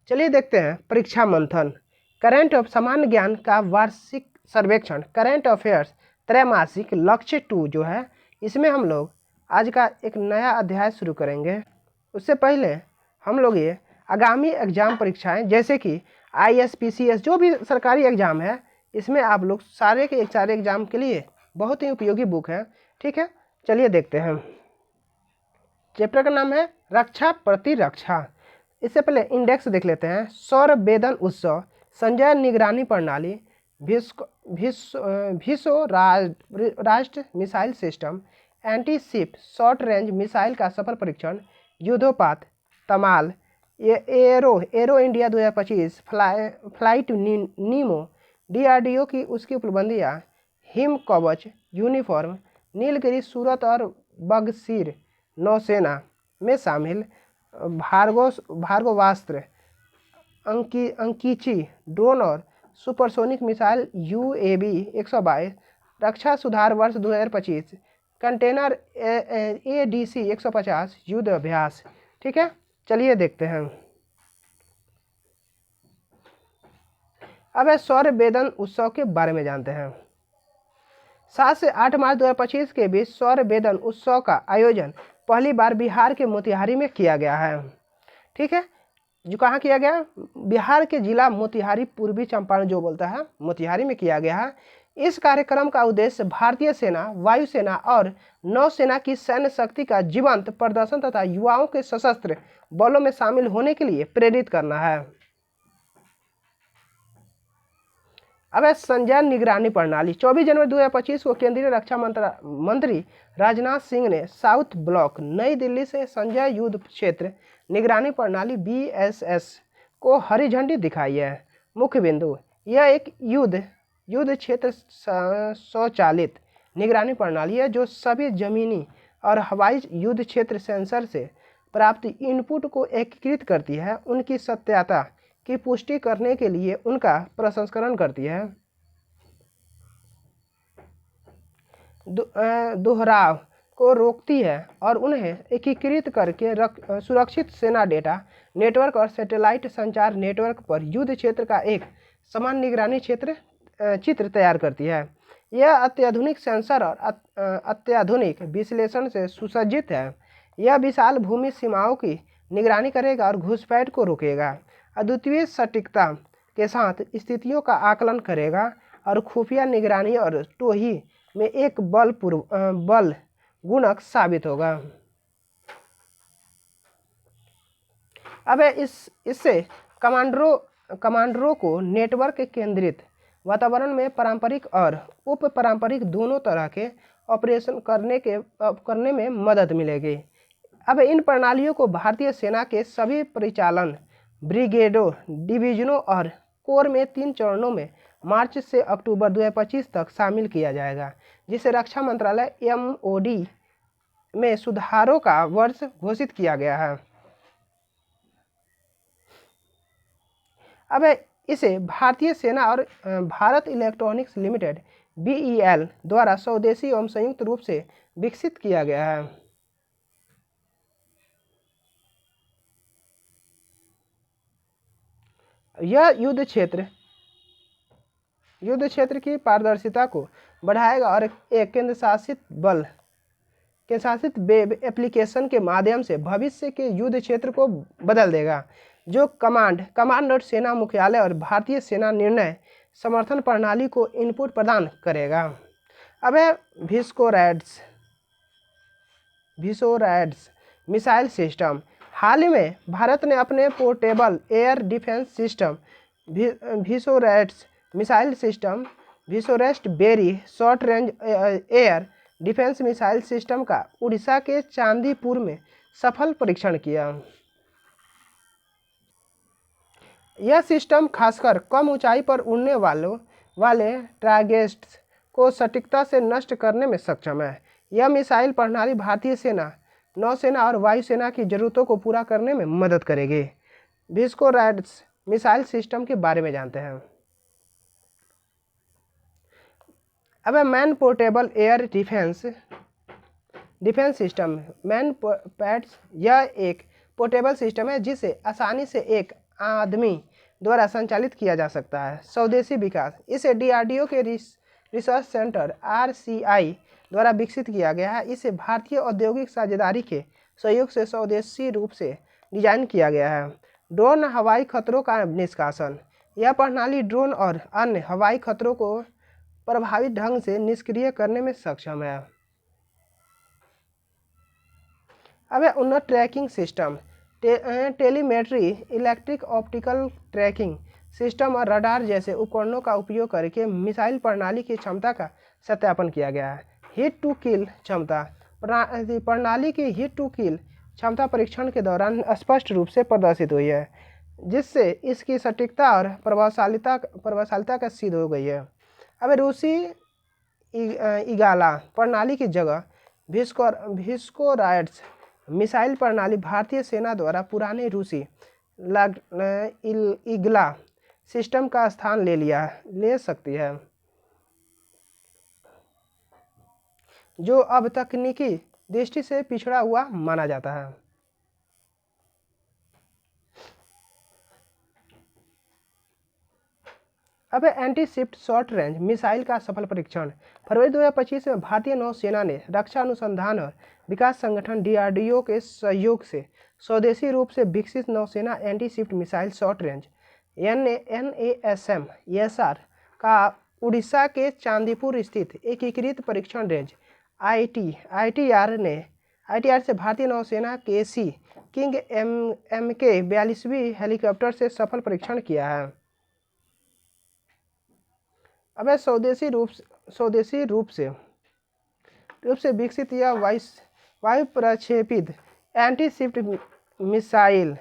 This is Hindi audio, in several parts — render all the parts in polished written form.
चलिए देखते हैं परीक्षा मंथन। करंट ऑफ सामान्य ज्ञान का वार्षिक सर्वेक्षण, करंट अफेयर्स त्रैमासिक लक्ष्य 2 जो है, इसमें हम लोग आज का एक नया अध्याय शुरू करेंगे। उससे पहले हम लोग ये आगामी एग्जाम परीक्षाएं जैसे कि ISPCS जो भी सरकारी एग्जाम है, इसमें आप लोग सारे के सारे एग्जाम के लिए बहुत ही उपयोगी बुक है। ठीक है, चलिए देखते हैं। चैप्टर का नाम है रक्षा प्रतिरक्षा। इससे पहले इंडेक्स देख लेते हैं। सौर वेदन उत्सव, संजय निगरानी प्रणाली, भीषो राष्ट्र missile system, anti ship short range missile का सफल परीक्षण, युद्धोपात, तमाल, एरो इंडिया 2025, फ्लाइट नीमो, DRDO की उसकी उपलब्धियाँ, हिम कवच यूनिफॉर्म, नीलगिरी सूरत और बगसीर नौसेना में शामिल, भार्गवास्त्र, अंकीची ड्रोन और सुपरसोनिक मिसाइल UAV 122, रक्षा सुधार वर्ष 2025, कंटेनर ADC 150, युद्ध अभ्यास। ठीक है, चलिए देखते हैं। अब सौर वेदन उत्सव के बारे में जानते हैं। 7 से 8 मार्च 2025 के बीच सौर वेदन उत्सव का आयोजन पहली बार बिहार के मोतिहारी में किया गया है। ठीक है, जो कहाँ किया गया? बिहार के जिला मोतिहारी, पूर्वी चंपारण जो बोलता है, मोतिहारी में किया गया है। इस कार्यक्रम का उद्देश्य भारतीय सेना, वायुसेना और नौसेना की सैन्य शक्ति का जीवंत प्रदर्शन तथा युवाओं के सशस्त्र बलों में शामिल होने के लिए प्रेरित करना है। अब संजय निगरानी प्रणाली। 24 जनवरी 2025 को केंद्रीय रक्षा मंत्री राजनाथ सिंह ने साउथ ब्लॉक नई दिल्ली से संजय युद्ध क्षेत्र निगरानी प्रणाली BSS को हरी झंडी दिखाई है। मुख्य बिंदु, यह एक युद्ध क्षेत्र स्वचालित निगरानी प्रणाली है जो सभी जमीनी और हवाई युद्ध क्षेत्र सेंसर से प्राप्त इनपुट को एकीकृत करती है, उनकी सत्यता की पुष्टि करने के लिए उनका प्रसंस्करण करती है, दोहराव को रोकती है और उन्हें एकीकृत करके सुरक्षित सेना डेटा नेटवर्क और सैटेलाइट संचार नेटवर्क पर युद्ध क्षेत्र का एक समान निगरानी चित्र तैयार करती है। यह अत्याधुनिक सेंसर और अत्याधुनिक विश्लेषण से सुसज्जित है। यह विशाल भूमि सीमाओं की निगरानी करेगा और घुसपैठ को रोकेगा, अद्वितीय सटीकता के साथ स्थितियों का आकलन करेगा और खुफिया निगरानी और टोही में एक बल गुणक साबित होगा। अब इससे कमांडरों को नेटवर्क के केंद्रित वातावरण में पारंपरिक और उप पारंपरिक दोनों तरह के ऑपरेशन करने में मदद मिलेगी। अब इन प्रणालियों को भारतीय सेना के सभी परिचालन ब्रिगेडों, डिवीजनों और कोर में 3 चरणों में मार्च से अक्टूबर 2025 तक शामिल किया जाएगा, जिसे रक्षा मंत्रालय MOD में सुधारों का वर्ष घोषित किया गया है। अब इसे भारतीय सेना और भारत इलेक्ट्रॉनिक्स लिमिटेड BEL द्वारा स्वदेशी एवं संयुक्त रूप से विकसित किया गया है। यह युद्ध क्षेत्र की पारदर्शिता को बढ़ाएगा और एक केंद्रशासित वेब एप्लीकेशन के माध्यम से भविष्य के युद्ध क्षेत्र को बदल देगा, जो कमांड और सेना मुख्यालय और भारतीय सेना निर्णय समर्थन प्रणाली को इनपुट प्रदान करेगा। अब है भीषोरैड्स मिसाइल सिस्टम। हाल ही में भारत ने अपने portable air defence system VSHORADS missile system, VSHORADS very short range air defence missile system का उड़ीसा के चांदीपुर में सफल परीक्षण किया। यह सिस्टम खासकर कम ऊंचाई पर उड़ने वाले टारगेट्स को सटीकता से नष्ट करने में सक्षम है। यह मिसाइल प्रणाली भारतीय सेना, नौसेना और वायुसेना की जरूरतों को पूरा करने में मदद करेगी। भीषोरैड्स मिसाइल सिस्टम के बारे में जानते हैं। अब man portable air defence system, man pads. यह एक पोर्टेबल सिस्टम है जिसे आसानी से एक आदमी द्वारा संचालित किया जा सकता है। स्वदेशी विकास, इसे DRDO के रिसर्च सेंटर RCI द्वारा विकसित किया गया है। इसे भारतीय औद्योगिक साझेदारी के सहयोग से स्वदेशी रूप से डिजाइन किया गया है। ड्रोन हवाई खतरों का निष्कासन, यह प्रणाली ड्रोन और अन्य हवाई खतरों को प्रभावी ढंग से निष्क्रिय करने में सक्षम है। अब है उन्नत tracking system, telemetry, electric optical tracking system और रडार जैसे उपकरणों का उपयोग करके मिसाइल प्रणाली की क्षमता का सत्यापन किया गया है। हिट टू किल क्षमता, प्रणाली की हिट टू किल क्षमता परीक्षण के दौरान स्पष्ट रूप से प्रदर्शित हुई है, जिससे इसकी सटीकता और प्रभावशालिता का सिद्ध हो गई है। अब रूसी इगाला प्रणाली की जगह भिस्कोराइड्स मिसाइल प्रणाली भारतीय सेना द्वारा पुराने रूसी इगला सिस्टम का स्थान ले सकती है, जो अब तकनीकी दृष्टि से पिछड़ा हुआ माना जाता है। अब anti shift short range missile का सफल परीक्षण। फरवरी 2025 में भारतीय नौसेना ने रक्षा अनुसंधान और विकास संगठन DRDO के सहयोग से स्वदेशी रूप से विकसित नौसेना anti shift missile short range NASM ESR का उड़ीसा के चांदीपुर स्थित एकीकृत परीक्षण रेंज ITR से भारतीय नौसेना KC किंग MK 42वीं हेलीकॉप्टर से सफल परीक्षण किया है। अब स्वदेशी रूप से विकसित यह वायु प्रक्षेपित एंटी शिप्ट मिसाइल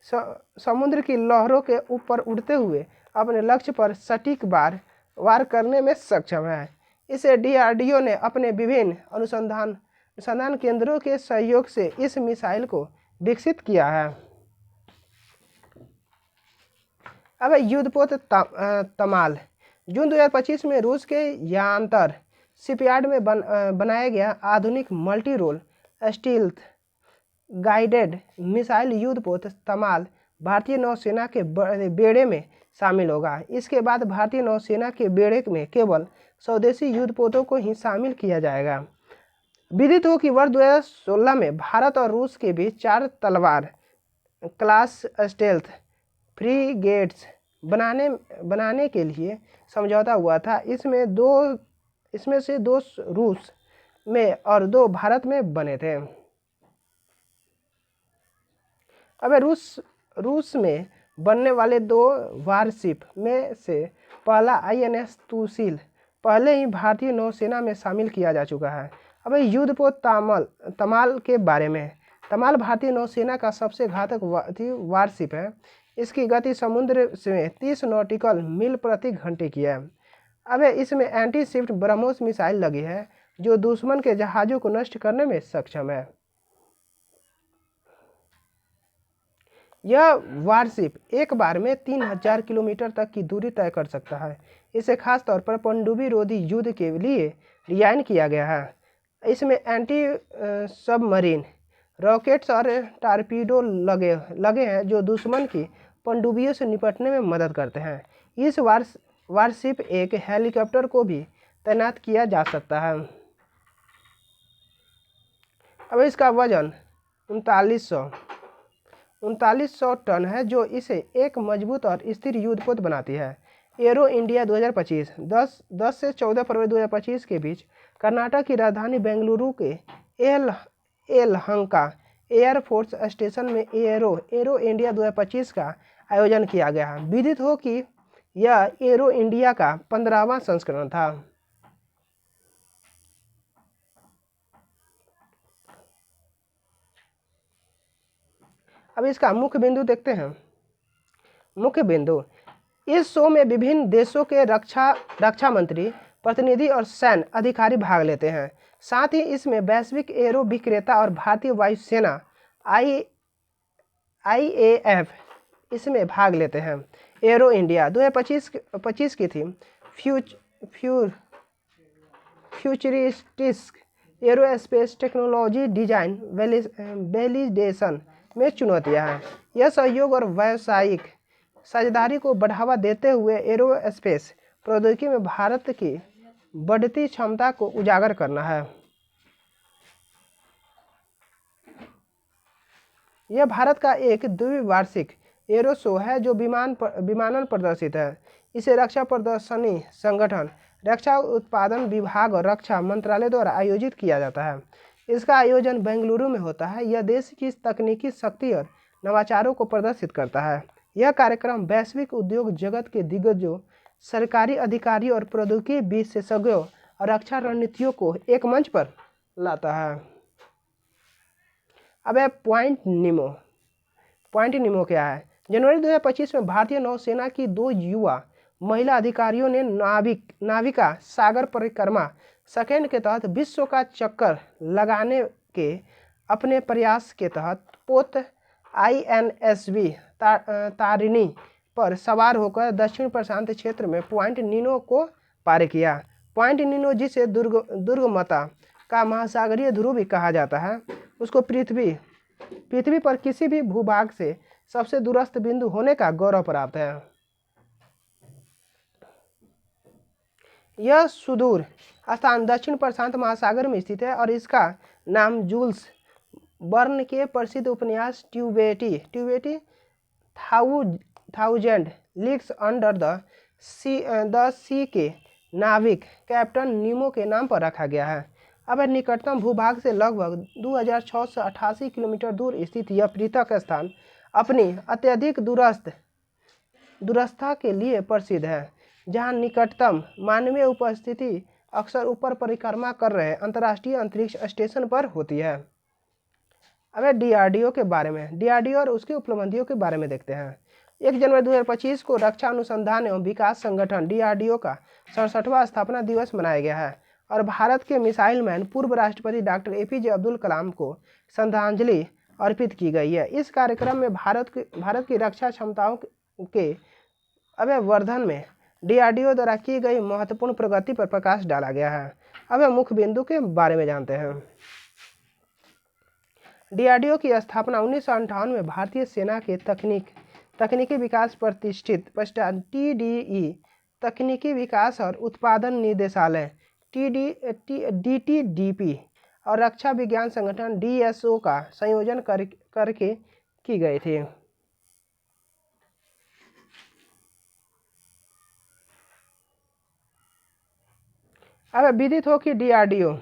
समुद्र की लहरों के ऊपर उड़ते हुए अपने लक्ष्य पर सटीक वार करने में सक्षम है। इसे DRDO ने अपने विभिन्न अनुसंधान केंद्रों के सहयोग से इस मिसाइल को विकसित किया है। अब युद्धपोत तमाल, जून 2025 में रूस के यांतर शिपयार्ड में बनाया गया आधुनिक multi role stealth guided missile युद्धपोत तमाल भारतीय नौसेना के बेड़े में शामिल होगा। इसके बाद भारतीय नौसेना के बेड़े में केवल स्वदेशी युद्धपोतों को ही शामिल किया जाएगा। विदित हो कि वर्ष 2016 में भारत और रूस के बीच 4 तलवार क्लास स्टेल्थ फ्रीगेट्स बनाने के लिए समझौता हुआ था। इसमें से 2 रूस में और 2 भारत में बने थे। अब रूस में बनने वाले 2 वारशिप में से पहला INS तुसील पहले ही भारतीय नौसेना में शामिल किया जा चुका है। अब युद्धपोत तमाल के बारे में, तमाल भारतीय नौसेना का सबसे घातक वारशिप है। इसकी गति समुद्र में 30 नॉटिकल मील प्रति घंटे की है। अब इसमें एंटी शिप्ट ब्रह्मोस मिसाइल लगी है, जो दुश्मन के जहाज़ों को नष्ट करने में सक्षम है। यह वारशिप एक बार में 3000 किलोमीटर तक की दूरी तय कर सकता है। इसे खास तौर पर पनडुब्बी रोधी युद्ध के लिए डिजाइन किया गया है। इसमें एंटी सबमरीन रॉकेट्स और टारपीडो लगे हैं, जो दुश्मन की पनडुब्बियों से निपटने में मदद करते हैं। इस वारशिप एक हेलीकॉप्टर को भी तैनात किया जा सकता है। अब इसका वजन 3900 टन है, जो इसे एक मजबूत और स्थिर युद्धपोत बनाती है। एरो इंडिया 2025 10 से 14 फरवरी 2025 के बीच कर्नाटक की राजधानी बेंगलुरु के येलहंका एयरफोर्स स्टेशन में एरो इंडिया 2025 का आयोजन किया गया। विदित हो कि यह एरो इंडिया का 15वां संस्करण था। अब इसका मुख्य बिंदु देखते हैं। मुख्य बिंदु, इस शो में विभिन्न देशों के रक्षा मंत्री, प्रतिनिधि और सैन्य अधिकारी भाग लेते हैं। साथ ही इसमें वैश्विक एरो विक्रेता और भारतीय वायुसेना IAF इसमें भाग लेते हैं। एरो इंडिया 2025 की theme futuristic aerospace technology design validation में चुनौतियां हैं। यह सहयोग और व्यावसायिक साझेदारी को बढ़ावा देते हुए एरोस्पेस प्रौद्योगिकी में भारत की बढ़ती क्षमता को उजागर करना है। यह भारत का एक द्विवार्षिक एरो शो है जो विमानन प्रदर्शित है। इसे रक्षा प्रदर्शनी संगठन, रक्षा उत्पादन विभाग और रक्षा मंत्रालय द्वारा आयोजित किया जाता है। इसका आयोजन बेंगलुरु में होता है। यह देश की तकनीकी शक्ति और नवाचारों को प्रदर्शित करता है। यह कार्यक्रम वैश्विक उद्योग जगत के दिग्गजों, सरकारी अधिकारियों और प्रौद्योगिकी विशेषज्ञों और रक्षा रणनीतियों को एक मंच पर लाता है। अब है पॉइंट निमो क्या है? जनवरी 2025 में भारतीय नौसेना की 2 युवा महिला अधिकारियों ने नाविका सागर परिक्रमा सेकंड के तहत विश्व का चक्कर लगाने के अपने प्रयास के तहत पोत INSV तारिणी पर सवार होकर दक्षिण प्रशांत क्षेत्र में पॉइंट नीमो को पार किया। पॉइंट नीमो, जिसे दुर्गमता का महासागरीय ध्रुव भी कहा जाता है, उसको पृथ्वी पर किसी भी भूभाग से सबसे दूरस्थ बिंदु होने का गौरव प्राप्त है। यह सुदूर स्थान दक्षिण प्रशांत महासागर में स्थित है और इसका नाम जूल्स वर्न के प्रसिद्ध उपन्यास ट्यूबेटी थाउजेंड लीग्स अंडर द सी के नाविक कैप्टन नीमो के नाम पर रखा गया है। अब निकटतम भूभाग से लगभग 2688 किलोमीटर दूर स्थित यह पृथक स्थान अपनी अत्यधिक दूरस्थता के लिए प्रसिद्ध है, जहां निकटतम मानवीय उपस्थिति अक्सर ऊपर परिक्रमा कर रहे अंतर्राष्ट्रीय अंतरिक्ष स्टेशन पर होती है। अब DRDO के बारे में, DRDO और उसकी उपलब्धियों के बारे में देखते हैं। 1 जनवरी 2025 को रक्षा अनुसंधान एवं विकास संगठन DRDO का 67वां स्थापना दिवस मनाया गया है और भारत के मिसाइल मैन पूर्व राष्ट्रपति डॉक्टर APJ अब्दुल कलाम को श्रद्धांजलि अर्पित की गई है। इस कार्यक्रम में भारत की रक्षा क्षमताओं के वर्धन में DRDO द्वारा की गई महत्वपूर्ण प्रगति पर प्रकाश डाला गया है। अब मुख्य बिंदु के बारे में जानते हैं। DRDO की स्थापना 1958 में भारतीय सेना के तकनीकी विकास प्रतिष्ठित पश्चात TDE तकनीकी विकास और उत्पादन निदेशालय DTDP और रक्षा विज्ञान संगठन DSO का संयोजन करके की गई थी। अब विदित हो कि DRDO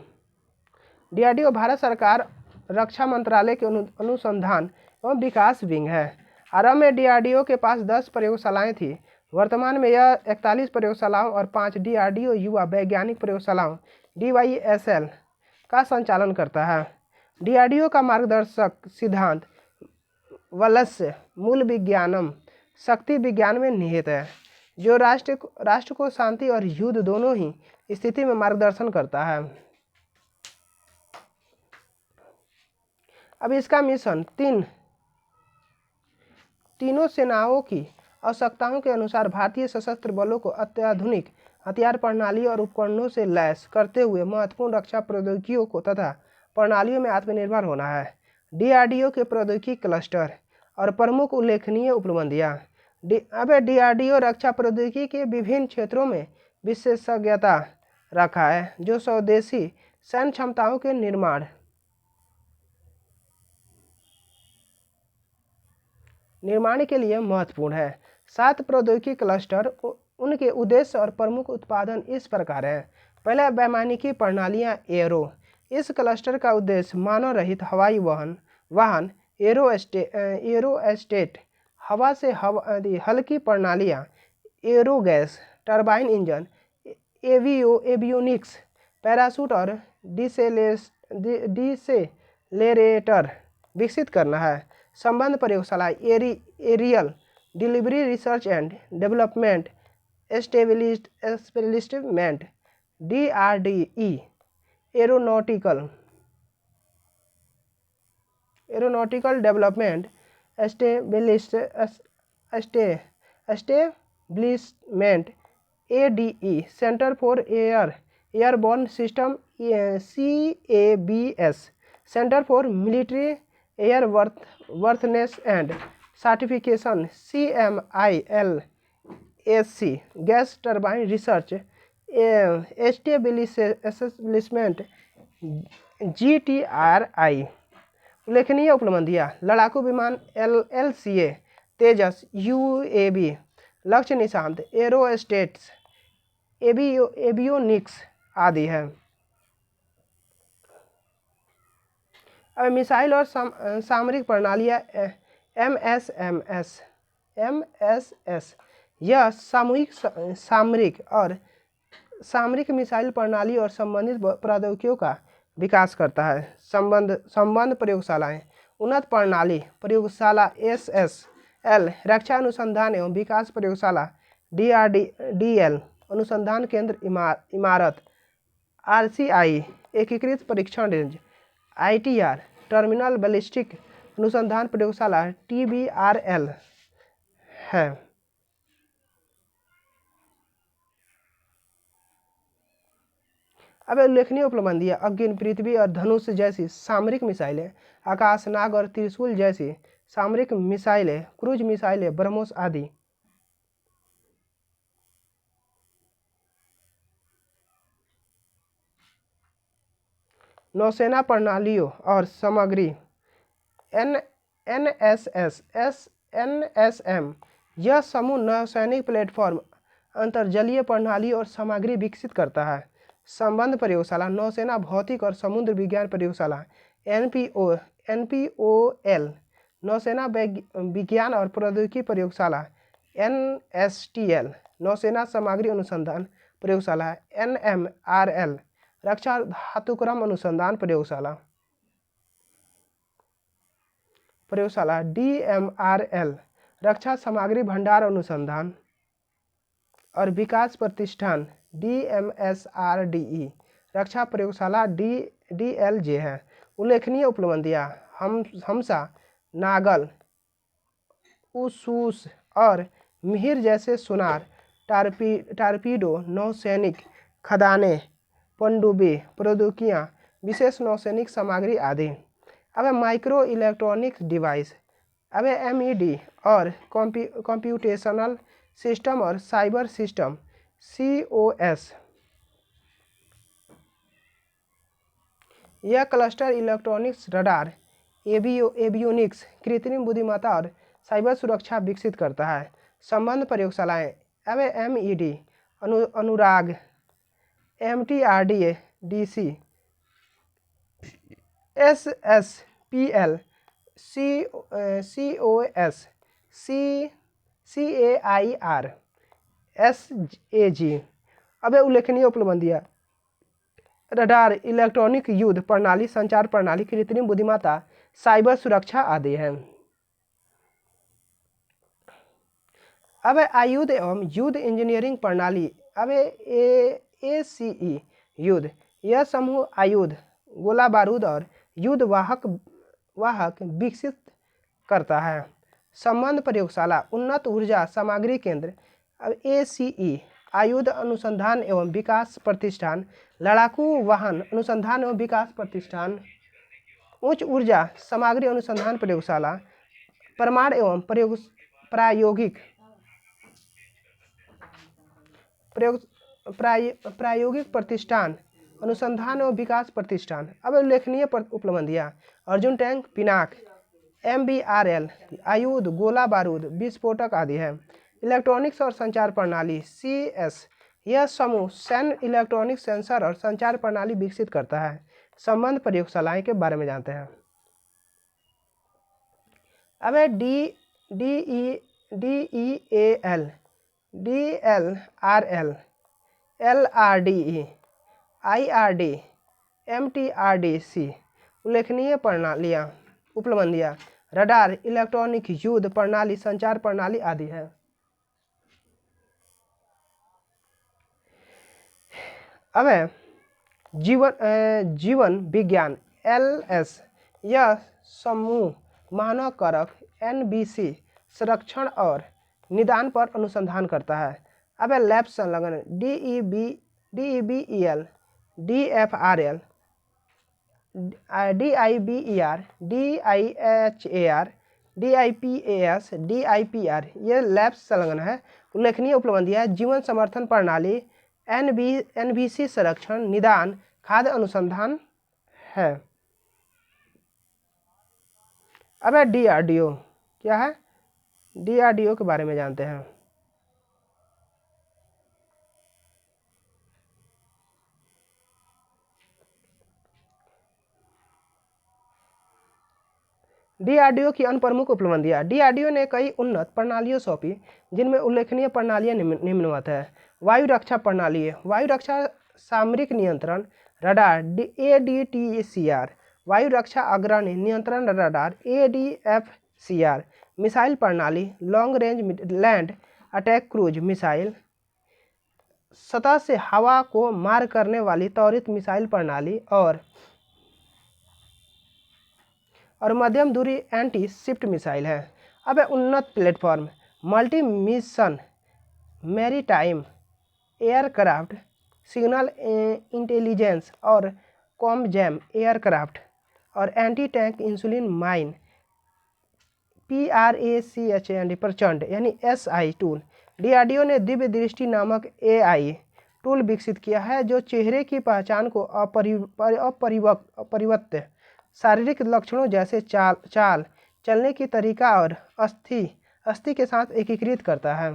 भारत सरकार रक्षा मंत्रालय के अनुसंधान एवं विकास विंग है। आरंभ में DRDO के पास 10 प्रयोगशालाएं थी। वर्तमान में यह 41 प्रयोगशालाओं और 5 DRDO युवा वैज्ञानिक प्रयोगशालाओं DYSL का संचालन करता है। DRDO का मार्गदर्शक सिद्धांत वलस्य मूल विज्ञानम शक्ति विज्ञान में निहित है, जो राष्ट्र को शांति और युद्ध दोनों ही स्थिति में मार्गदर्शन करता है। अब इसका मिशन तीनों सेनाओं की आवश्यकताओं के अनुसार भारतीय सशस्त्र बलों को अत्याधुनिक हथियार प्रणाली और उपकरणों से लैस करते हुए महत्वपूर्ण रक्षा प्रौद्योगिकियों को तथा प्रणालियों में आत्मनिर्भर होना है। DRDO के प्रौद्योगिकी क्लस्टर और प्रमुख उल्लेखनीय उपलब्धियां। अब DRDO रक्षा प्रौद्योगिकी के विभिन्न क्षेत्रों में विशेषज्ञता रखा है, जो स्वदेशी सैन्य क्षमताओं के निर्माण के लिए महत्वपूर्ण है। 7 प्रौद्योगिकी क्लस्टर, उनके उद्देश्य और प्रमुख उत्पादन इस प्रकार हैं। पहला, वैमानिकी प्रणालियां एरो। इस क्लस्टर का उद्देश्य मानव रहित हवाई वाहन एरोस्टेट, हवा से हल्की प्रणालियां aero gas, turbine engine, avionics, parachute और डिसेलेरेटर विकसित करना है। संबंध प्रयोगशाला aerial delivery research and development establishment DRDE aeronautical development establishment ADE centre for airborne system CABS centre for military air worthiness and certification CMILSC, gas turbine research establishment GTRI। उल्लेखनीय उपलब्धियां: लड़ाकू विमान LCA, तेजस UAV, लक्ष्य निशांत, एरोस्टेट्स, एवियोनिक्स आदि है। अब मिसाइल और सामरिक प्रणालियाँ MSS, यह सामरिक मिसाइल प्रणाली और संबंधित प्रौद्योगिकियों का विकास करता है। संबंध प्रयोगशालाएं: उन्नत प्रणाली प्रयोगशाला SSL, रक्षा अनुसंधान एवं विकास प्रयोगशाला DRDL, अनुसंधान केंद्र इमारत RCI, एकीकृत परीक्षण रेंज ITR, टर्मिनल बैलिस्टिक अनुसंधान प्रयोगशाला TBRL है। अब उल्लेखनीय उपलब्धियां: अग्नि, पृथ्वी और धनुष जैसी सामरिक मिसाइलें, आकाश नाग और त्रिशूल जैसी सामरिक मिसाइलें, क्रूज मिसाइलें, ब्रह्मोस आदि। नौसेना प्रणालियों और सामग्री NSM, यह समूह नौसैनिक प्लेटफॉर्म, अंतर्जलीय प्रणाली और सामग्री विकसित करता है। संबंध प्रयोगशाला: नौसेना भौतिक और समुद्र विज्ञान प्रयोगशाला NPOL, नौसेना विज्ञान और प्रौद्योगिकी प्रयोगशाला NSTL, नौसेना सामग्री अनुसंधान प्रयोगशाला NMRL, रक्षा धातुक्रम अनुसंधान प्रयोगशाला DMRL, रक्षा सामग्री भंडार अनुसंधान और विकास प्रतिष्ठान DMSRDE, रक्षा प्रयोगशाला DLJ है। उल्लेखनीय उपलब्धियां: हमसा, नागल, उसूस और मिहिर जैसे सोनार, टारपीडो, नौसैनिक खदानें, पनडुब्बी प्रौद्योगिकियां, विशेष नौसैनिक सामग्री आदि। अब माइक्रो इलेक्ट्रॉनिक्स डिवाइस, अब MED और कंप्यूटेशनल सिस्टम और साइबर सिस्टम COS, यह क्लस्टर इलेक्ट्रॉनिक्स, रडार, एवियोनिक्स, कृत्रिम बुद्धिमत्ता और साइबर सुरक्षा विकसित करता है। संबंध प्रयोगशालाएं: अब MED, अनुराग, MTRDC, SSPL, COS, CAIR, SAG। अब उल्लेखनीय उपलब्धियां: रडार, इलेक्ट्रॉनिक युद्ध प्रणाली, संचार प्रणाली, कृत्रिम बुद्धिमत्ता, साइबर सुरक्षा आदि है। अब आयुध एवं युद्ध इंजीनियरिंग प्रणाली, अब ACE युद्ध, यह समूह आयुध, गोला बारूद और युद्ध वाहक विकसित करता है। संबंध प्रयोगशाला: उन्नत ऊर्जा सामग्री केंद्र, अब ACE, आयुध अनुसंधान एवं विकास प्रतिष्ठान, लड़ाकू वाहन अनुसंधान एवं विकास प्रतिष्ठान, उच्च ऊर्जा सामग्री अनुसंधान प्रयोगशाला, परमाणु एवं प्रायोगिक प्रतिष्ठान, अनुसंधान एवं विकास प्रतिष्ठान। अब उल्लेखनीय उपलब्धियां: अर्जुन टैंक, पिनाक, MBRL, आयुध, गोला बारूद, विस्फोटक आदि है। इलेक्ट्रॉनिक्स और संचार प्रणाली CS, यह समूह सैन्य इलेक्ट्रॉनिक सेंसर और संचार प्रणाली विकसित करता है। संबंध प्रयोगशालाएं के बारे में जानते हैं। अब DEAL, DLRL, LRDE, IRD, MTRDC। उल्लेखनीय उपलब्धियां: रडार, इलेक्ट्रॉनिक युद्ध प्रणाली, संचार प्रणाली आदि है। अब जीवन विज्ञान LS, यह समूह मानव कारक NBC, संरक्षण और निदान पर अनुसंधान करता है। अब लैब संलग्न DEBEL, DFRL, DIBER, DIHAR, DIPAS, DIPR ये लैब्स संलग्न है। उल्लेखनीय उपलब्धियां जीवन समर्थन प्रणाली, NVC संरक्षण, निदान, खाद्य अनुसंधान है। अब है DRDO, क्या है? DRDO के बारे में जानते हैं। DRDO की अन्य प्रमुख उपलब्धियां। DRDO ने कई उन्नत प्रणालियां सौंपी जिनमें उल्लेखनीय प्रणालियां निम्नवत है। वायु रक्षा प्रणाली, वायु रक्षा सामरिक नियंत्रण रडार ADTCR, वायु रक्षा अग्रणी नियंत्रण रडार ADFCR, मिसाइल प्रणाली long range land attack cruise missile, सतह से हवा को मार करने वाली त्वरित मिसाइल प्रणाली और मध्यम दूरी एंटी शिफ्ट मिसाइल है। अब है उन्नत platform, multi mission maritime aircraft, signal intelligence और कॉमजैम एयरक्राफ्ट और anti tank insulin mine PRACH प्रचंड यानी SI टूल। DRDO ने दिव्य दृष्टि नामक AI टूल विकसित किया है जो चेहरे की पहचान को अपरिवर्त्य शारीरिक लक्षणों जैसे चाल चलने की तरीका और अस्थि के साथ एकीकृत करता है।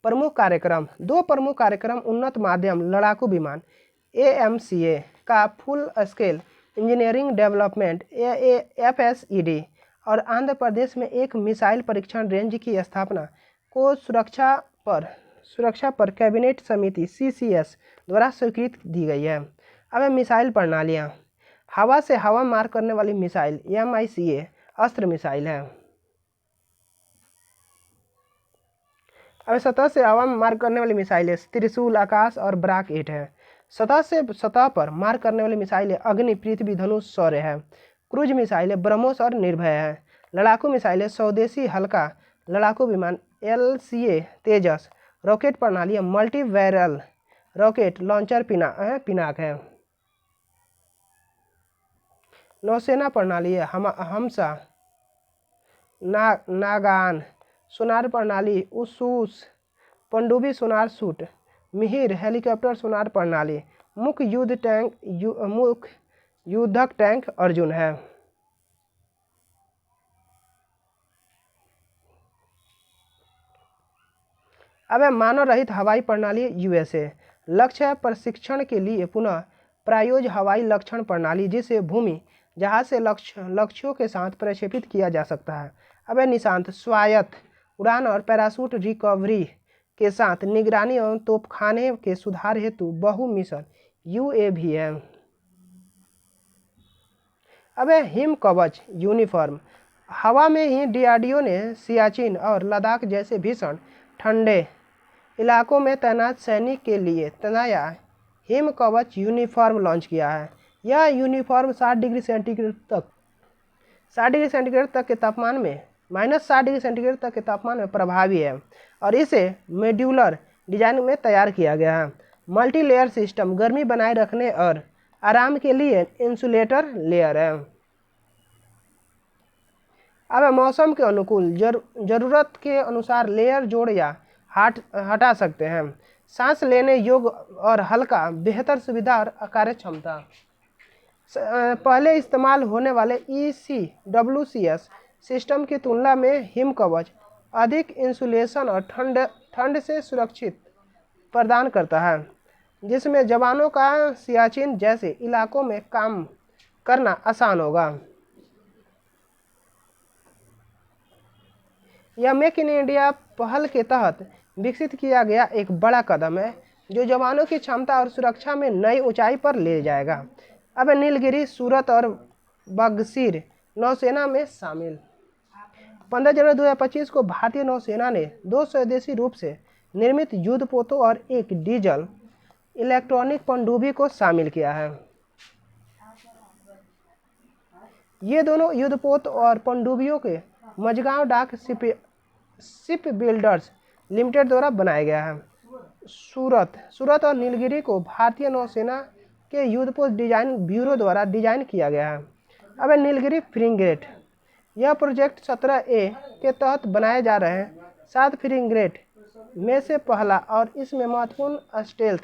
प्रमुख कार्यक्रम, दो प्रमुख कार्यक्रम उन्नत माध्यम लड़ाकू विमान AMCA का full scale engineering development FSED और आंध्र प्रदेश में एक मिसाइल परीक्षण रेंज की स्थापना को सुरक्षा पर कैबिनेट समिति CCS द्वारा स्वीकृति दी गई है। अब मिसाइल प्रणालियाँ, हवा से हवा मार करने वाली मिसाइल MICA अस्त्र मिसाइल है। अब सतह से हवा में मार करने वाली मिसाइलें त्रिशूल, आकाश और ब्राक 8 है। सतह से सतह पर मार करने वाली मिसाइलें अग्नि, पृथ्वी, धनुष, शौर्य है। क्रूज मिसाइलें ब्रह्मोस और निर्भय है। लड़ाकू मिसाइलें स्वदेशी हल्का लड़ाकू विमान LCA तेजस, रॉकेट प्रणालियाँ multi barrel rocket launcher Pinaka है। नौसेना प्रणाली हमसा, नागान, सोनार प्रणाली उसूस, पनडुब्बी sonar suite, Mihir helicopter sonar प्रणाली, मुख्य युद्धक टैंक अर्जुन है। अब मानव रहित हवाई प्रणाली USA, लक्ष्य है प्रशिक्षण के लिए पुनः प्रायोज हवाई लक्षण प्रणाली जिसे भूमि जहाज से लक्ष्यों के साथ प्रक्षेपित किया जा सकता है। अब निशांत स्वायत्त उड़ान और पैराशूट रिकवरी के साथ निगरानी एवं तोपखाने के सुधार हेतु बहु मिशन UAV है। अब हिम कवच यूनिफॉर्म, हवा में ही DRDO ने सियाचिन और लद्दाख जैसे भीषण ठंडे इलाकों में तैनात सैनिक के लिए तनाया हिम कवच यूनिफॉर्म लॉन्च किया है। यह यूनिफॉर्म 60 डिग्री सेंटीग्रेड तक के तापमान में -60 डिग्री सेंटीग्रेड तक के तापमान में प्रभावी है और इसे मॉड्यूलर डिजाइन में तैयार किया गया है। मल्टी लेयर सिस्टम गर्मी बनाए रखने और आराम के लिए इंसुलेटर लेयर है। अब मौसम के अनुकूल जरूरत के अनुसार लेयर जोड़ या हटा सकते हैं। सांस लेने योग्य और हल्का, बेहतर सुविधा और कार्य क्षमता। पहले इस्तेमाल होने वाले ECWCS सिस्टम की तुलना में हिम कवच अधिक इंसुलेशन और ठंड से सुरक्षित प्रदान करता है, जिसमें जवानों का सियाचिन जैसे इलाकों में काम करना आसान होगा। यह मेक इन इंडिया पहल के तहत विकसित किया गया एक बड़ा कदम है जो जवानों की क्षमता और सुरक्षा में नई ऊंचाई पर ले जाएगा। अब नीलगिरी, सूरत और बगसीर नौसेना में शामिल। 15 जनवरी 2025 को भारतीय नौसेना ने 2 स्वदेशी रूप से निर्मित युद्धपोतों और एक डीजल इलेक्ट्रॉनिक पनडुब्बी को शामिल किया है। ये दोनों युद्धपोत और पनडुब्बियों के मझगांव डाक शिप बिल्डर्स लिमिटेड द्वारा बनाया गया है। सूरत और नीलगिरी को भारतीय नौसेना के युद्धपोत डिजाइन ब्यूरो द्वारा डिजाइन किया गया है। अब नीलगिरी फ्रिगेट, यह प्रोजेक्ट 17A के तहत बनाए जा रहे हैं 7 फ्रिगेट में से पहला, और इसमें महत्वपूर्ण स्टेल्थ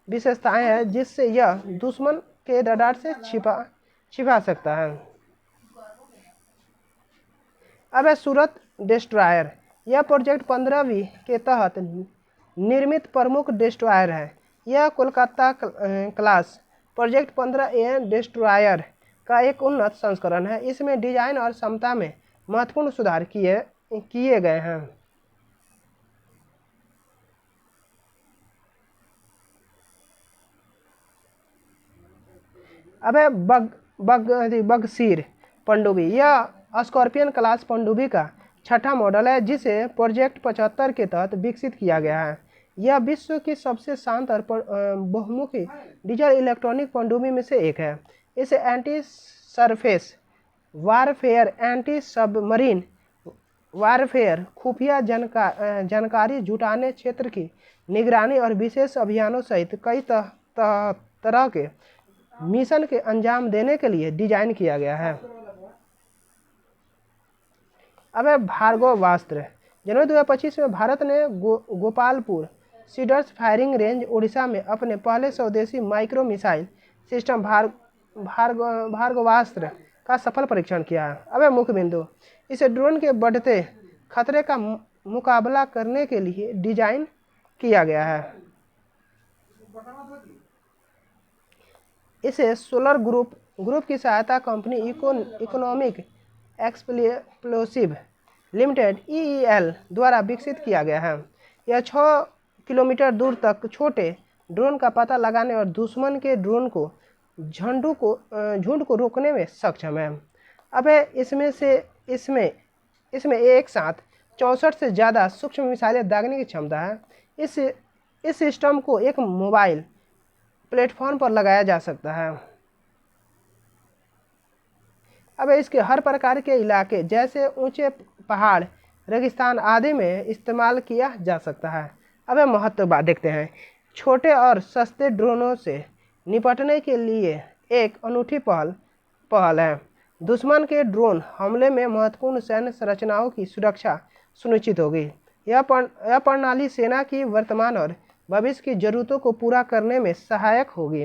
विशेषताएं हैं जिससे यह दुश्मन के रडार से छिपा सकता है। अब है सूरत डिस्ट्रॉयर, यह प्रोजेक्ट 15वीं के तहत निर्मित प्रमुख डिस्ट्रॉयर है। यह Kolkata class project 15A destroyer का एक उन्नत संस्करण है। इसमें डिजाइन और क्षमता में महत्वपूर्ण सुधार किए गए हैं। अब है बगसीर पनडुब्बी, यह स्कॉर्पियन क्लास पनडुब्बी का छठा मॉडल है जिसे प्रोजेक्ट 75 के तहत विकसित किया गया है। यह विश्व की सबसे शांत और बहुमुखी डीजल इलेक्ट्रॉनिक पनडुब्बी में से एक है। इसे anti surface warfare, anti submarine warfare, खुफिया जानकारी जुटाने, क्षेत्र की निगरानी और विशेष अभियानों सहित कई तरह के मिशन के अंजाम देने के लिए डिजाइन किया गया है। अब है भार्गवास्त्र, जनवरी 2025 में भारत ने गोपालपुर सीडर्स फायरिंग रेंज उड़ीसा में अपने पहले स्वदेशी माइक्रो मिसाइल सिस्टम भार्गवास्त्र का सफल परीक्षण किया है। अब है मुख्य बिंदु, इसे ड्रोन के बढ़ते खतरे का मुकाबला करने के लिए डिजाइन किया गया है। इसे सोलर ग्रुप की सहायता company economic explosive limited EEL द्वारा विकसित किया गया है। यह 6 किलोमीटर दूर तक छोटे ड्रोन का पता लगाने और दुश्मन के ड्रोन को झुंड को रोकने में सक्षम है। अब है इसमें एक साथ 64 से ज़्यादा सूक्ष्म मिसाइलें दागने की क्षमता है। इस सिस्टम को एक मोबाइल प्लेटफॉर्म पर लगाया जा सकता है। अब इसके हर प्रकार के इलाके जैसे ऊंचे पहाड़, रेगिस्तान आदि में इस्तेमाल किया जा सकता है। अब महत्व देखते हैं। छोटे और सस्ते ड्रोनों से निपटने के लिए एक अनूठी पहल है। दुश्मन के ड्रोन हमले में महत्वपूर्ण सैन्य संरचनाओं की सुरक्षा सुनिश्चित होगी। यह प्रणाली सेना की वर्तमान और भविष्य की जरूरतों को पूरा करने में सहायक होगी।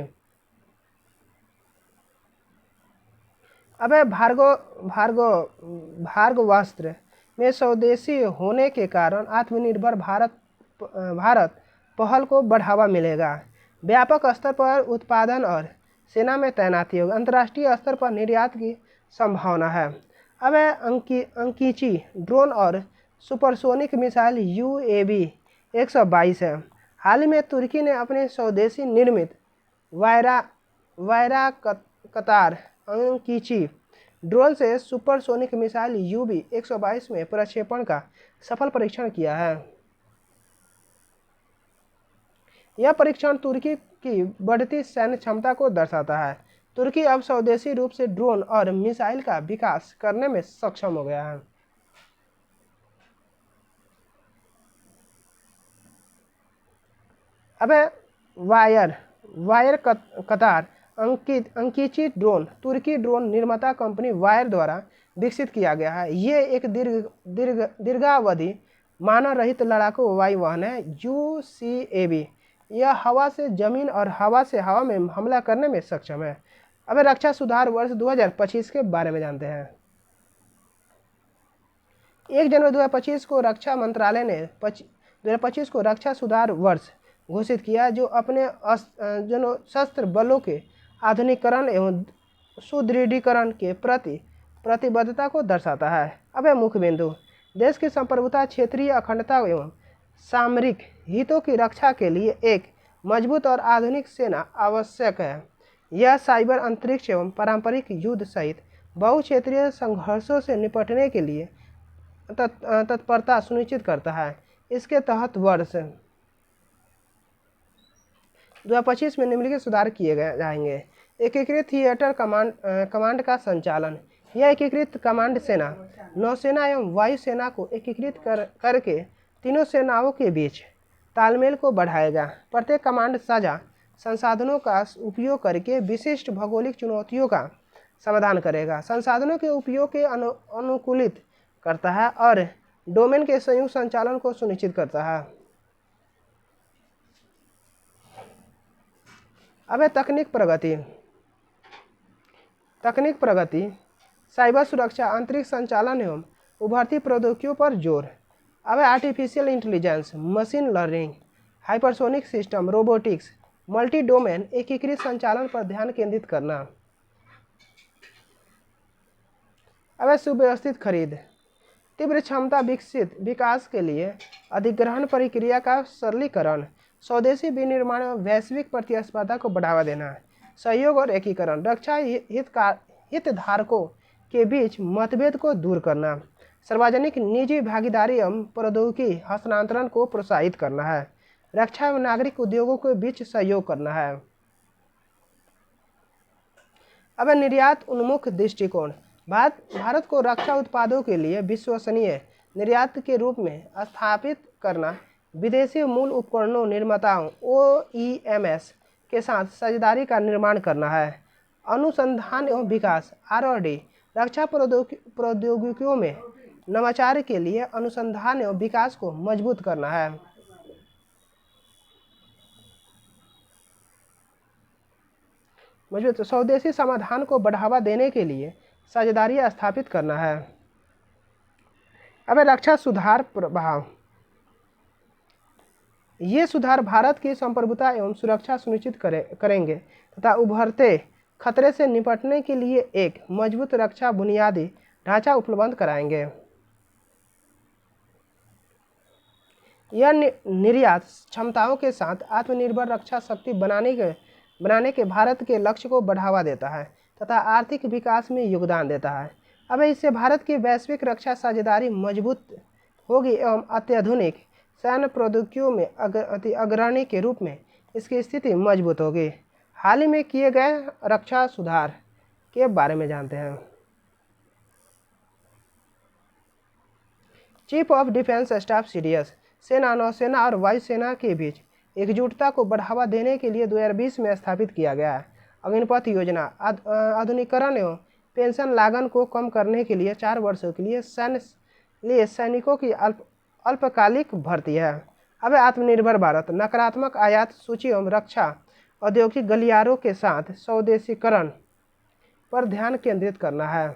अब भार्गवास्त्र में स्वदेशी होने के कारण आत्मनिर्भर भारत पहल को बढ़ावा मिलेगा। व्यापक स्तर पर उत्पादन और सेना में तैनाती होगी। अंतर्राष्ट्रीय स्तर पर निर्यात की संभावना है। अब अंकीची ड्रोन और सुपरसोनिक मिसाइल UAV 122 है। हाल ही में तुर्की ने अपने स्वदेशी निर्मित वायरा कतार अंकीची ड्रोन से सुपरसोनिक मिसाइल UV 122 में प्रक्षेपण का सफल परीक्षण किया है। यह परीक्षण तुर्की की बढ़ती सैन्य क्षमता को दर्शाता है। तुर्की अब स्वदेशी रूप से ड्रोन और मिसाइल का विकास करने में सक्षम हो गया है। अब वायर कतार अंकीची ड्रोन तुर्की ड्रोन निर्माता कंपनी वायर द्वारा विकसित किया गया है। ये एक दीर्घावधि मानव रहित लड़ाकू वायुयान है UCAV। यह हवा से जमीन और हवा से हवा में हमला करने में सक्षम है। अब रक्षा सुधार वर्ष 2025 के बारे में जानते हैं। 1 जनवरी 2025 को रक्षा मंत्रालय ने 2025 को रक्षा सुधार वर्ष घोषित किया, जो अपने सशस्त्र बलों के आधुनिकीकरण एवं सुदृढ़ीकरण के प्रति प्रतिबद्धता को दर्शाता है। अब मुख्य बिंदु, देश की संप्रभुता, क्षेत्रीय अखंडता एवं सामरिक हितों की रक्षा के लिए एक मजबूत और आधुनिक सेना आवश्यक है। यह साइबर, अंतरिक्ष एवं पारंपरिक युद्ध सहित बहुक्षेत्रीय संघर्षों से निपटने के लिए तत्परता सुनिश्चित करता है। इसके तहत वर्ष 2025 में निम्नलिखित सुधार किए जाएंगे। एकीकृत थिएटर कमांड का संचालन। यह एकीकृत कमांड सेना, नौसेना एवं वायुसेना को एकीकृत करके तीनों सेनाओं के बीच तालमेल को बढ़ाएगा। प्रत्येक कमांड साझा संसाधनों का उपयोग करके विशिष्ट भौगोलिक चुनौतियों का समाधान करेगा। संसाधनों के उपयोग के अनुकूलित करता है और डोमेन के संयुक्त संचालन को सुनिश्चित करता है। अब है तकनीक प्रगति, साइबर सुरक्षा, अंतरिक्ष संचालन एवं उभरती प्रौद्योगिकियों पर जोर। अब है artificial intelligence, machine learning, hypersonic system, robotics, multi domain एकीकृत संचालन पर ध्यान केंद्रित करना। अब है सुव्यवस्थित खरीद, तीव्र क्षमता विकसित विकास के लिए अधिग्रहण प्रक्रिया का सरलीकरण, स्वदेशी विनिर्माण और वैश्विक प्रतिस्पर्धा को बढ़ावा देना, सहयोग और एकीकरण, रक्षा हितधारकों के बीच मतभेद को दूर करना, सार्वजनिक निजी भागीदारी एवं प्रौद्योगिकी हस्तांतरण को प्रोत्साहित करना है, रक्षा एवं नागरिक उद्योगों के बीच सहयोग करना है। अब निर्यात उन्मुख दृष्टिकोण, भारत को रक्षा उत्पादों के लिए विश्वसनीय निर्यात के रूप में स्थापित करना, विदेशी मूल उपकरणों निर्माताओं OEMs के साथ साझेदारी का निर्माण करना है, अनुसंधान एवं विकास R&D, रक्षा प्रौद्योगिकियों में नवाचार के लिए अनुसंधान एवं विकास को मजबूत करना है। स्वदेशी समाधान को बढ़ावा देने के लिए साझेदारी स्थापित करना है। अब रक्षा सुधार प्रभाव, ये सुधार भारत की संप्रभुता एवं सुरक्षा सुनिश्चित करेंगे तथा उभरते खतरे से निपटने के लिए एक मजबूत रक्षा बुनियादी ढांचा उपलब्ध कराएंगे। यह निर्यात क्षमताओं के साथ आत्मनिर्भर रक्षा शक्ति बनाने के भारत के लक्ष्य को बढ़ावा देता है तथा आर्थिक विकास में योगदान देता है। अब इससे भारत की वैश्विक रक्षा साझेदारी मजबूत होगी एवं अत्याधुनिक सैन्य प्रौद्योगिकियों में अग्रणी के रूप में इसकी स्थिति मजबूत होगी। हाल ही में किए गए रक्षा सुधार के बारे में जानते हैं। Chief of defence staff CDS, सेना, नौसेना और वायुसेना के बीच एकजुटता को बढ़ावा देने के लिए 2020 में स्थापित किया गया है। अग्निपथ योजना आधुनिकीकरण एवं पेंशन लागत को कम करने के लिए 4 वर्षों के लिए सैनिकों की अल्पकालिक भर्ती है। अब आत्मनिर्भर भारत, नकारात्मक आयात सूची एवं रक्षा औद्योगिक गलियारों के साथ स्वदेशीकरण पर ध्यान केंद्रित करना है।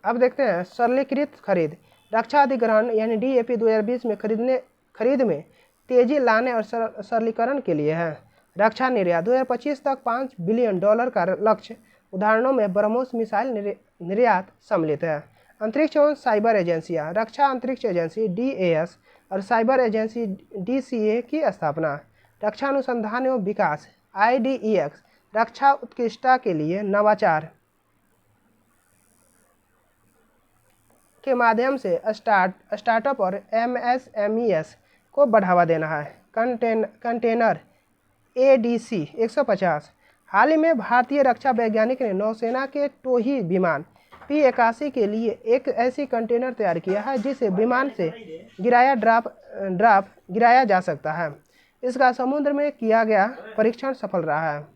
अब देखते हैं सरलीकृत खरीद, रक्षा अधिग्रहण यानी DAP 2020 में खरीद में तेजी लाने और सरलीकरण के लिए है। रक्षा निर्यात 2025 तक $5 बिलियन का लक्ष्य, उदाहरणों में ब्रह्मोस मिसाइल निर्यात सम्मिलित है। अंतरिक्ष एवं साइबर एजेंसियां, रक्षा अंतरिक्ष एजेंसी DAS और साइबर एजेंसी DCA की स्थापना, रक्षा अनुसंधान एवं विकास IDEX, रक्षा उत्कृष्टता के लिए नवाचार के माध्यम से स्टार्टअप और MSMEs को बढ़ावा देना है। कंटेनर ADC 150, हाल ही में भारतीय रक्षा वैज्ञानिक ने नौसेना के टोही विमान P-81 के लिए एक ऐसी कंटेनर तैयार किया है जिसे विमान से गिराया जा सकता है। इसका समुद्र में किया गया परीक्षण सफल रहा है।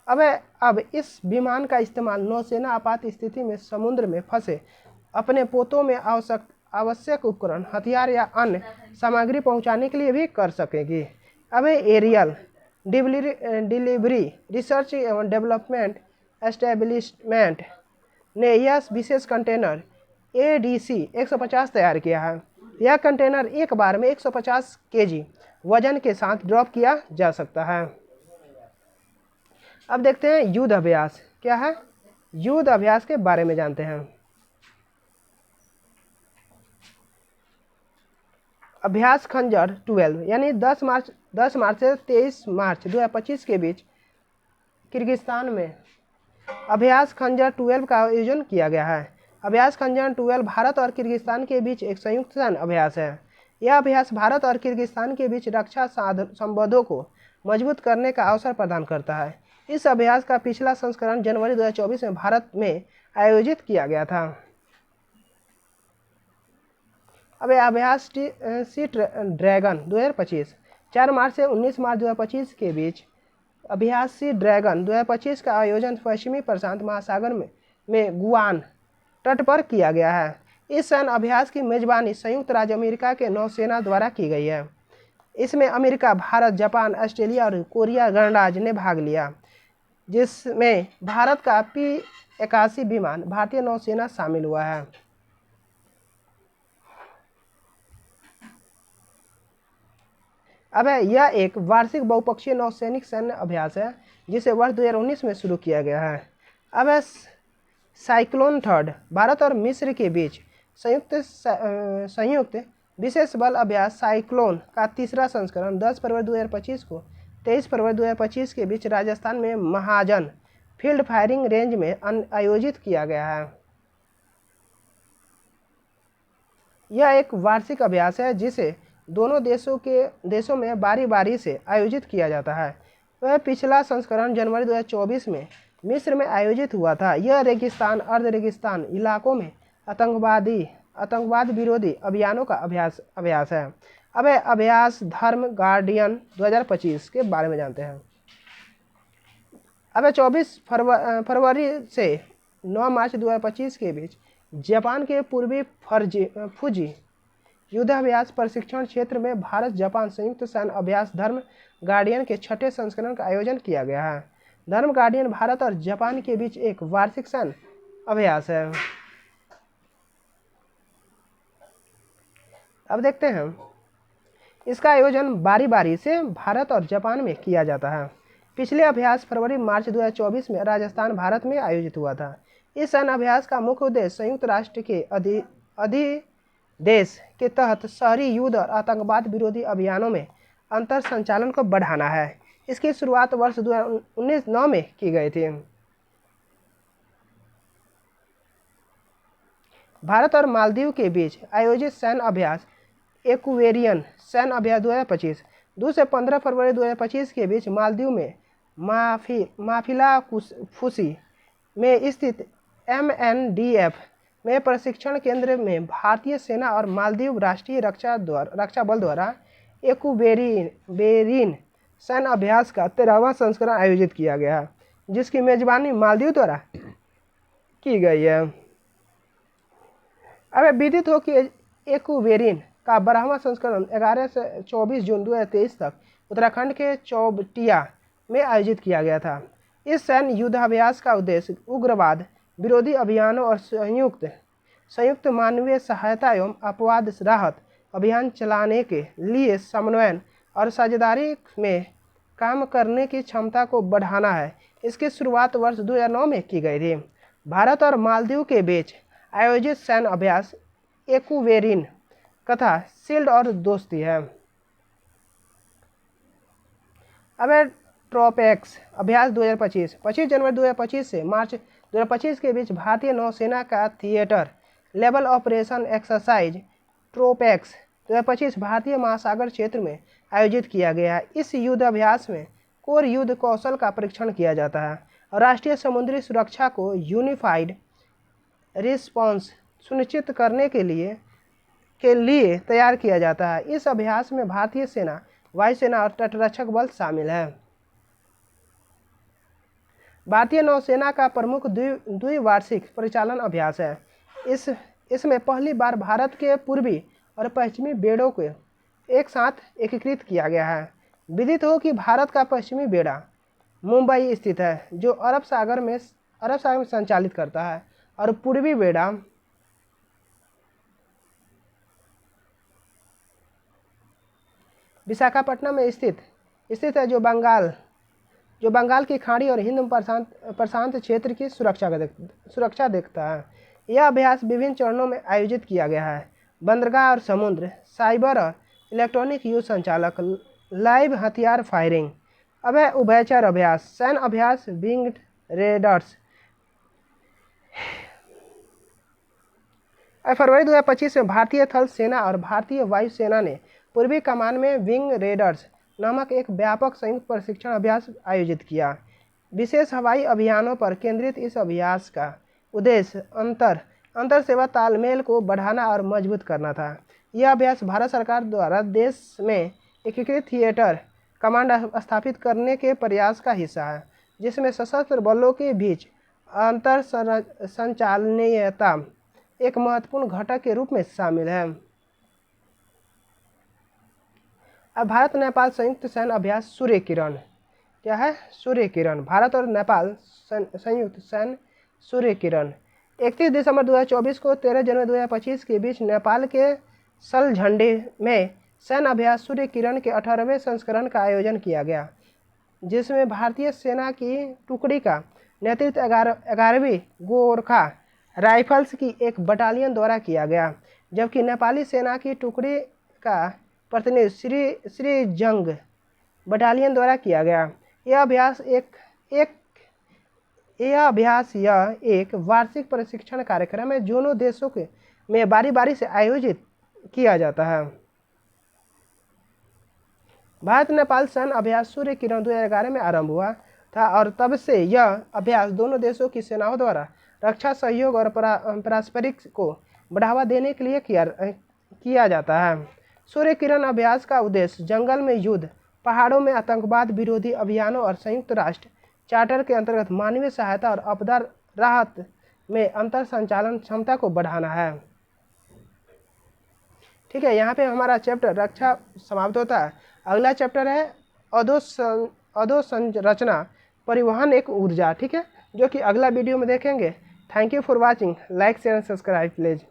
अब इस विमान का इस्तेमाल नौसेना आपात स्थिति में समुद्र में फंसे अपने पोतों में आवश्यक उपकरण, हथियार या अन्य सामग्री पहुंचाने के लिए भी कर सकेगी। अब एरियल डिलीवरी रिसर्च एवं डेवलपमेंट एस्टेब्लिशमेंट ने यह विशेष कंटेनर ADC 150 तैयार किया है। यह कंटेनर एक बार में 150 kg वजन के साथ ड्रॉप किया जा सकता है। अब देखते हैं युद्ध अभ्यास क्या है। युद्ध अभ्यास के बारे में जानते हैं। अभ्यास खंजर 12 यानी 10 मार्च से 23 मार्च 2025 के बीच किर्गिस्तान में अभ्यास खंजर 12 का आयोजन किया गया है। अभ्यास खंजर 12 भारत और किर्गिस्तान के बीच एक संयुक्त सैन्य अभ्यास है। यह अभ्यास भारत और किर्गिस्तान के बीच रक्षा संबंधों को मजबूत करने का अवसर प्रदान करता है। इस अभ्यास का पिछला संस्करण जनवरी 2024 में भारत में आयोजित किया गया था। अब अभ्यास सी ड्रैगन 2025 4 मार्च से 19 मार्च 2025 के बीच अभ्यास सी ड्रैगन 2025 का आयोजन पश्चिमी प्रशांत महासागर में गुआन तट पर किया गया है। इस सैन्य अभ्यास की मेजबानी संयुक्त राज्य अमेरिका के नौसेना द्वारा की गई है। इसमें अमेरिका, भारत, जापान, ऑस्ट्रेलिया और कोरिया गणराज्य ने भाग लिया, जिसमें भारत का P-81 विमान भारतीय नौसेना शामिल हुआ है। अब यह एक वार्षिक बहुपक्षीय नौसैनिक सैन्य अभ्यास है जिसे वर्ष 2019 में शुरू किया गया है। अब साइक्लोन थर्ड भारत और मिस्र के बीच संयुक्त विशेष बल अभ्यास साइक्लोन का तीसरा संस्करण 10 फरवरी 2025 को 23 फरवरी 2025 के बीच राजस्थान में महाजन फील्ड फायरिंग रेंज में आयोजित किया गया है। यह एक वार्षिक अभ्यास है जिसे दोनों देशों में बारी बारी से आयोजित किया जाता है। वह पिछला संस्करण जनवरी 2024 में मिस्र में आयोजित हुआ था। यह रेगिस्तान, अर्ध रेगिस्तान इलाकों में आतंकवाद विरोधी अभियानों का अभ्यास है। अब अभ्यास धर्म गार्डियन 2025 के बारे में जानते हैं। अब 24 फरवरी से 9 मार्च 2025 के बीच जापान के पूर्वी फुजी युद्धाभ्यास प्रशिक्षण क्षेत्र में भारत जापान संयुक्त सैन्य अभ्यास धर्म गार्डियन के 6ठे संस्करण का आयोजन किया गया है। धर्म गार्डियन भारत और जापान के बीच एक वार्षिक सैन्य अभ्यास है। अब देखते हैं, इसका आयोजन बारी बारी से भारत और जापान में किया जाता है। पिछले अभ्यास फरवरी मार्च 2024 में राजस्थान भारत में आयोजित हुआ था। इस सैन्य अभ्यास का मुख्य उद्देश्य संयुक्त राष्ट्र के अधिदेश के तहत शहरी युद्ध और आतंकवाद विरोधी अभियानों में अंतर संचालन को बढ़ाना है। इसकी शुरुआत वर्ष 2019 में की गई थी। भारत और मालदीव के बीच आयोजित सैन्य अभ्यास एक्वेरियन सैन्य अभ्यास 2025 2 से 15 फरवरी 2025 के बीच मालदीव में माफिलाफुसी में स्थित MNDF में प्रशिक्षण केंद्र में भारतीय सेना और मालदीव राष्ट्रीय रक्षा बल द्वारा एक्वेरियन सैन्य अभ्यास का 13वां संस्करण आयोजित किया गया, जिसकी मेजबानी मालदीव द्वारा की गई है। अब विदित हो कि एक्वेरियन का 12वां संस्करण 11 से 24 जून 2023 तक उत्तराखंड के चौबटिया में आयोजित किया गया था। इस सैन्य युद्धाभ्यास का उद्देश्य उग्रवाद विरोधी अभियानों और संयुक्त मानवीय सहायता एवं अपवाद राहत अभियान चलाने के लिए समन्वयन और साझेदारी में काम करने की क्षमता को बढ़ाना है। इसकी शुरुआत वर्ष 2009 में की गई थी। भारत और मालदीव के बीच आयोजित सैन्य अभ्यास एक्वेरियन कथा शील्ड और दोस्ती है। अब ट्रोपेक्स अभ्यास 2025 25 जनवरी 2025 से मार्च 2025 के बीच भारतीय नौसेना का थिएटर लेवल ऑपरेशन एक्सरसाइज ट्रोपेक्स 2025 भारतीय महासागर क्षेत्र में आयोजित किया गया। इस युद्ध अभ्यास में कोर युद्ध कौशल का परीक्षण किया जाता है और राष्ट्रीय समुद्री सुरक्षा को यूनिफाइड रिस्पॉन्स सुनिश्चित करने के लिए तैयार किया जाता है। इस अभ्यास में भारतीय सेना, वायुसेना और तटरक्षक बल शामिल है। भारतीय नौसेना का प्रमुख द्विवार्षिक परिचालन अभ्यास है। इसमें पहली बार भारत के पूर्वी और पश्चिमी बेड़ों को एक साथ एकीकृत किया गया है। विदित हो कि भारत का पश्चिमी बेड़ा मुंबई स्थित है, जो अरब सागर में संचालित करता है, और पूर्वी बेड़ा विशाखापट्टनम में स्थित है, जो बंगाल की खाड़ी और हिंद प्रशांत क्षेत्र की सुरक्षा देखता है। यह अभ्यास विभिन्न चरणों में आयोजित किया गया है। बंदरगाह और समुद्र, साइबर और इलेक्ट्रॉनिक युद्ध संचालक, लाइव हथियार फायरिंग। अब है उभयचर अभ्यास सैन्य अभ्यास विंग्ड रेडर्स। फरवरी 2025 में भारतीय थल सेना और भारतीय वायु सेना ने पूर्वी कमान में विंग रेडर्स नामक एक व्यापक संयुक्त प्रशिक्षण अभ्यास आयोजित किया। विशेष हवाई अभियानों पर केंद्रित इस अभ्यास का उद्देश्य अंतर सेवा तालमेल को बढ़ाना और मजबूत करना था। यह अभ्यास भारत सरकार द्वारा देश में एकीकृत थिएटर कमांड स्थापित करने के प्रयास का हिस्सा है, जिसमें सशस्त्र बलों के बीच अंतर संचालनीयता एक महत्वपूर्ण घटक के रूप में शामिल है। अब भारत नेपाल संयुक्त सैन्य अभ्यास सूर्य किरण क्या है? सूर्य किरण। भारत और नेपाल संयुक्त सैन्य सूर्य किरण 31 दिसंबर 2024 को 13 जनवरी 2025 के बीच नेपाल के सलझंडे में सैन्य अभ्यास सूर्य किरण के 18वें संस्करण का आयोजन किया गया, जिसमें भारतीय सेना की टुकड़ी का नेतृत्व 11वीं गोरखा राइफल्स की एक बटालियन द्वारा किया गया, जबकि नेपाली सेना की टुकड़ी का प्रतिनिधित्व श्री जंग बटालियन द्वारा किया गया। यह अभ्यास एक वार्षिक प्रशिक्षण कार्यक्रम है, दोनों देशों में बारी बारी से आयोजित किया जाता है। भारत नेपाल सैन्य अभ्यास सूर्य किरण 2011 में आरंभ हुआ था और तब से यह अभ्यास दोनों देशों की सेनाओं द्वारा रक्षा सहयोग और पारस्परिक को बढ़ावा देने के लिए किया जाता है। सूर्य किरण अभ्यास का उद्देश्य जंगल में युद्ध, पहाड़ों में आतंकवाद विरोधी अभियानों और संयुक्त राष्ट्र चार्टर के अंतर्गत मानवीय सहायता और आपदा राहत में अंतर संचालन क्षमता को बढ़ाना है। ठीक है, यहाँ पे हमारा चैप्टर रक्षा समाप्त होता है। अगला चैप्टर है अधोसंरचना परिवहन एक ऊर्जा। ठीक है, जो कि अगला वीडियो में देखेंगे। Thank you for watching. Like share and subscribe please.